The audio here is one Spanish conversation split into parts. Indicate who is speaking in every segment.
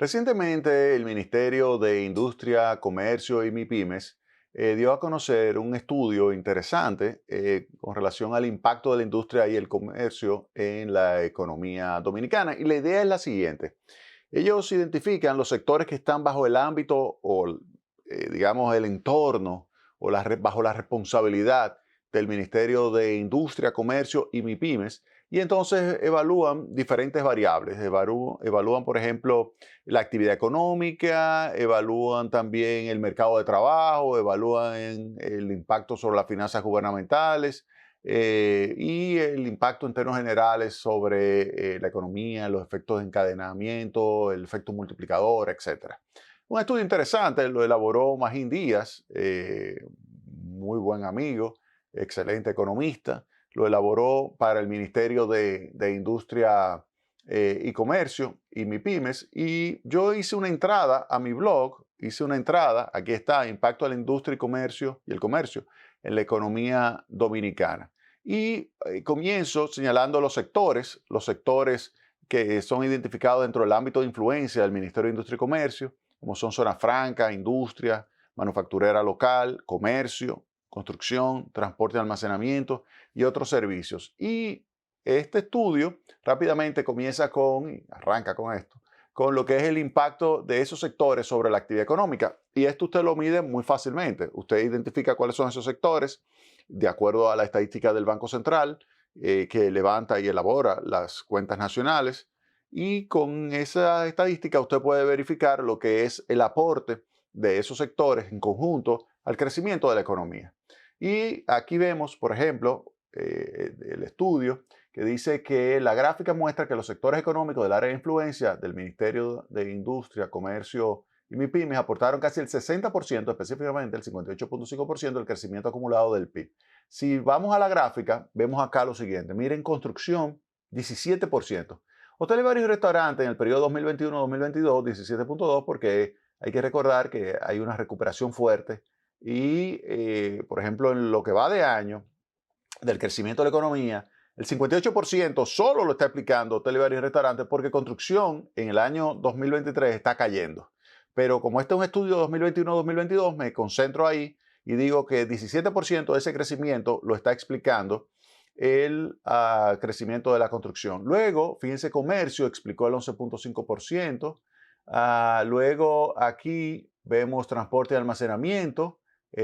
Speaker 1: Recientemente, el Ministerio de Industria, Comercio y MIPIMES dio a conocer un estudio interesante con relación al impacto de la industria y el comercio en la economía dominicana. Y la idea es la siguiente. Ellos identifican los sectores que están bajo el ámbito o, digamos, el entorno o bajo la responsabilidad del Ministerio de Industria, Comercio y MIPIMES. Y entonces evalúan diferentes variables. Evalúan, por ejemplo, la actividad económica, evalúan también el mercado de trabajo, evalúan el impacto sobre las finanzas gubernamentales y el impacto en términos generales sobre la economía, los efectos de encadenamiento, el efecto multiplicador, etcétera. Un estudio interesante, lo elaboró Magín Díaz, muy buen amigo, excelente economista, lo elaboró para el Ministerio de Industria y Comercio y MIPIMES, y yo hice una entrada a mi blog, aquí está, Impacto de la Industria y el Comercio en la economía dominicana. Y comienzo señalando los sectores que son identificados dentro del ámbito de influencia del Ministerio de Industria y Comercio, como son zona franca, industria, manufacturera local, comercio, construcción, transporte y almacenamiento y otros servicios. Y este estudio rápidamente arranca con esto, con lo que es el impacto de esos sectores sobre la actividad económica. Y esto usted lo mide muy fácilmente. Usted identifica cuáles son esos sectores de acuerdo a la estadística del Banco Central, que levanta y elabora las cuentas nacionales. Y con esa estadística usted puede verificar lo que es el aporte de esos sectores en conjunto al crecimiento de la economía. Y aquí vemos, por ejemplo, el estudio que dice que la gráfica muestra que los sectores económicos del área de influencia del Ministerio de Industria, Comercio y MIPIMES aportaron casi el 60%, específicamente el 58.5% del crecimiento acumulado del PIB. Si vamos a la gráfica, vemos acá lo siguiente. Miren, construcción, 17%. Hoteles, bares y restaurantes en el periodo 2021-2022, 17.2%, porque hay que recordar que hay una recuperación fuerte y, por ejemplo, en lo que va de año del crecimiento de la economía, el 58% solo lo está explicando hoteles, bares y restaurantes porque construcción en el año 2023 está cayendo. Pero como este es un estudio 2021-2022, me concentro ahí y digo que 17% de ese crecimiento lo está explicando el crecimiento de la construcción. Luego, fíjense, comercio explicó el 11.5%. Luego, aquí vemos transporte y almacenamiento,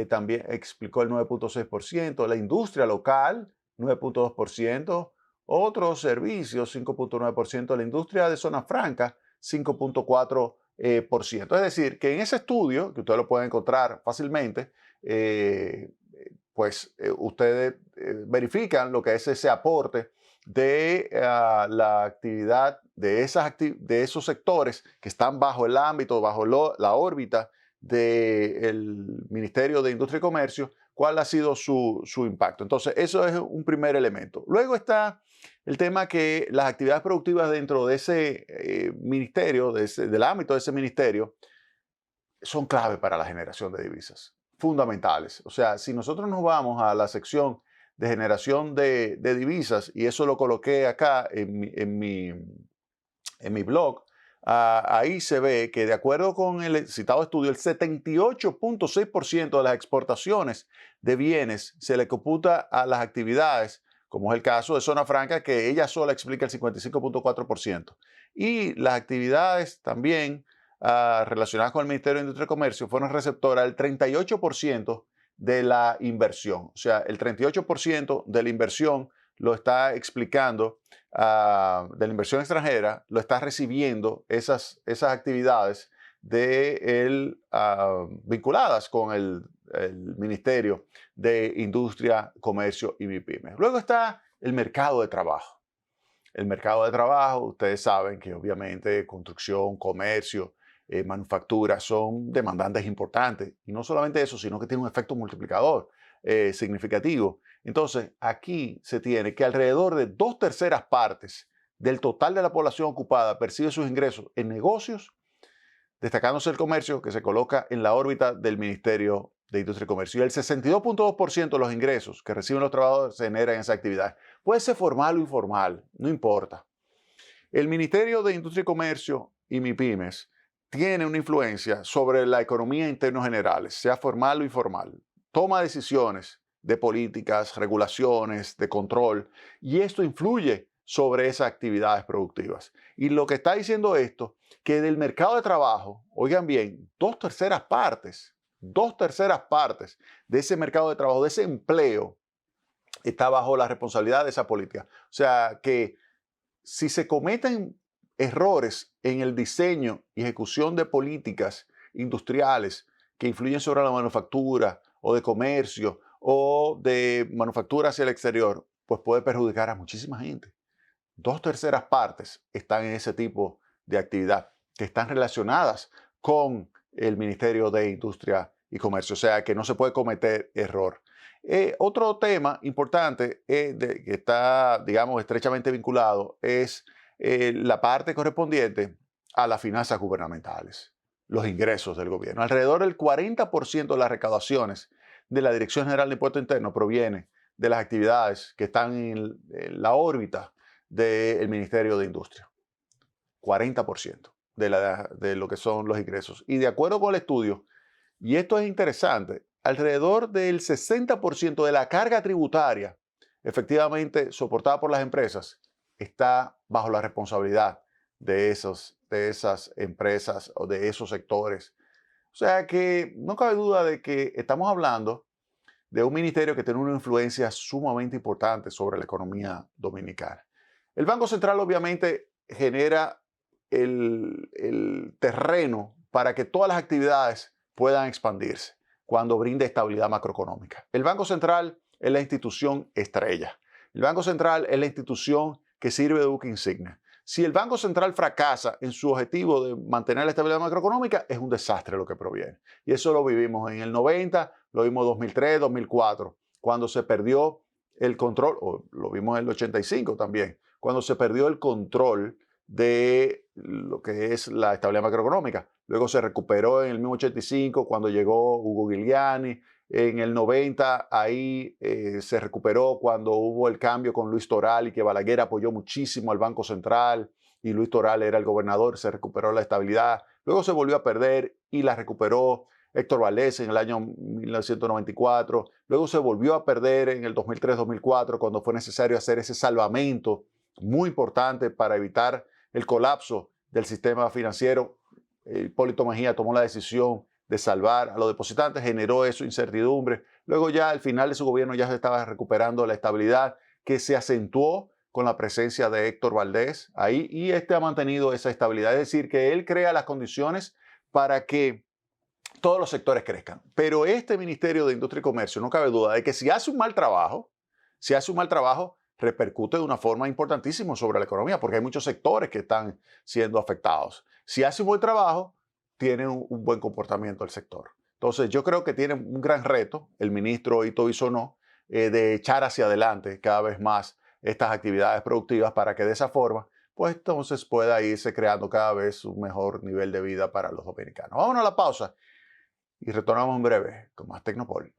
Speaker 1: también explicó el 9.6%. La industria local, 9.2%. Otros servicios, 5.9%. La industria de zona franca, 5.4%. Es decir, que en ese estudio, que ustedes lo pueden encontrar fácilmente, ustedes verifican lo que es ese aporte de la actividad de esos sectores que están bajo el ámbito, bajo la órbita del Ministerio de Industria y Comercio, cuál ha sido su impacto. Entonces, eso es un primer elemento. Luego está el tema que las actividades productivas dentro de ese ministerio, del ámbito de ese ministerio, son clave para la generación de divisas, fundamentales. O sea, si nosotros nos vamos a la sección de generación de divisas, y eso lo coloqué acá en mi blog, ahí se ve que de acuerdo con el citado estudio, el 78.6% de las exportaciones de bienes se le computa a las actividades, como es el caso de Zona Franca, que ella sola explica el 55.4%. Y las actividades también relacionadas con el Ministerio de Industria y Comercio fueron receptoras del 38% de la inversión. O sea, el 38% de la inversión lo está explicando, de la inversión extranjera, lo está recibiendo esas actividades vinculadas con el Ministerio de Industria, Comercio y MIPYME. Luego está el mercado de trabajo. El mercado de trabajo, ustedes saben que obviamente construcción, comercio, manufactura son demandantes importantes. Y no solamente eso, sino que tiene un efecto multiplicador significativo. Entonces, aquí se tiene que alrededor de 2/3 del total de la población ocupada percibe sus ingresos en negocios, destacándose el comercio, que se coloca en la órbita del Ministerio de Industria y Comercio. Y el 62.2% de los ingresos que reciben los trabajadores se generan en esa actividad. Puede ser formal o informal, no importa. El Ministerio de Industria y Comercio y MIPIMES tiene una influencia sobre la economía en términos generales, sea formal o informal. Toma decisiones de políticas, regulaciones, de control, y esto influye sobre esas actividades productivas. Y lo que está diciendo esto, que del mercado de trabajo, oigan bien, dos terceras partes de ese mercado de trabajo, de ese empleo, está bajo la responsabilidad de esa política. O sea que si se cometen errores en el diseño y ejecución de políticas industriales que influyen sobre la manufactura o de comercio o de manufactura hacia el exterior, pues puede perjudicar a muchísima gente. Dos terceras partes están en ese tipo de actividad que están relacionadas con el Ministerio de Industria y Comercio, o sea que no se puede cometer error. Otro tema importante que está, digamos, estrechamente vinculado es la parte correspondiente a las finanzas gubernamentales, los ingresos del gobierno. Alrededor del 40% de las recaudaciones de la Dirección General de Impuestos Internos proviene de las actividades que están en la órbita del Ministerio de Industria. 40% de lo que son los ingresos. Y de acuerdo con el estudio, y esto es interesante, alrededor del 60% de la carga tributaria efectivamente soportada por las empresas está bajo la responsabilidad de esas empresas o de esos sectores. O sea que no cabe duda de que estamos hablando de un ministerio que tiene una influencia sumamente importante sobre la economía dominicana. El Banco Central obviamente genera el terreno para que todas las actividades puedan expandirse cuando brinda estabilidad macroeconómica. El Banco Central es la institución estrella. El Banco Central es la institución que sirve de buque insignia. Si el Banco Central fracasa en su objetivo de mantener la estabilidad macroeconómica, es un desastre lo que proviene. Y eso lo vivimos en el 90, lo vimos en 2003, 2004, cuando se perdió el control, o lo vimos en el 85 también, cuando se perdió el control de lo que es la estabilidad macroeconómica. Luego se recuperó en el mismo 85 cuando llegó Hugo Giuliani. En el 90 ahí se recuperó cuando hubo el cambio con Luis Toral y que Balaguer apoyó muchísimo al Banco Central y Luis Toral era el gobernador, se recuperó la estabilidad. Luego se volvió a perder y la recuperó Héctor Valdés en el año 1994. Luego se volvió a perder en el 2003-2004 cuando fue necesario hacer ese salvamento muy importante para evitar el colapso del sistema financiero. Hipólito Mejía tomó la decisión de salvar a los depositantes, generó eso, incertidumbre. Luego ya al final de su gobierno ya se estaba recuperando la estabilidad que se acentuó con la presencia de Héctor Valdés ahí y este ha mantenido esa estabilidad. Es decir, que él crea las condiciones para que todos los sectores crezcan. Pero este Ministerio de Industria y Comercio, no cabe duda de que si hace un mal trabajo, repercute de una forma importantísima sobre la economía, porque hay muchos sectores que están siendo afectados. Si hace un buen trabajo, tiene un buen comportamiento el sector. Entonces, yo creo que tiene un gran reto el ministro Ito Bisonó de echar hacia adelante cada vez más estas actividades productivas para que de esa forma, pues entonces pueda irse creando cada vez un mejor nivel de vida para los dominicanos. Vámonos a la pausa y retornamos en breve con más Tecnopol.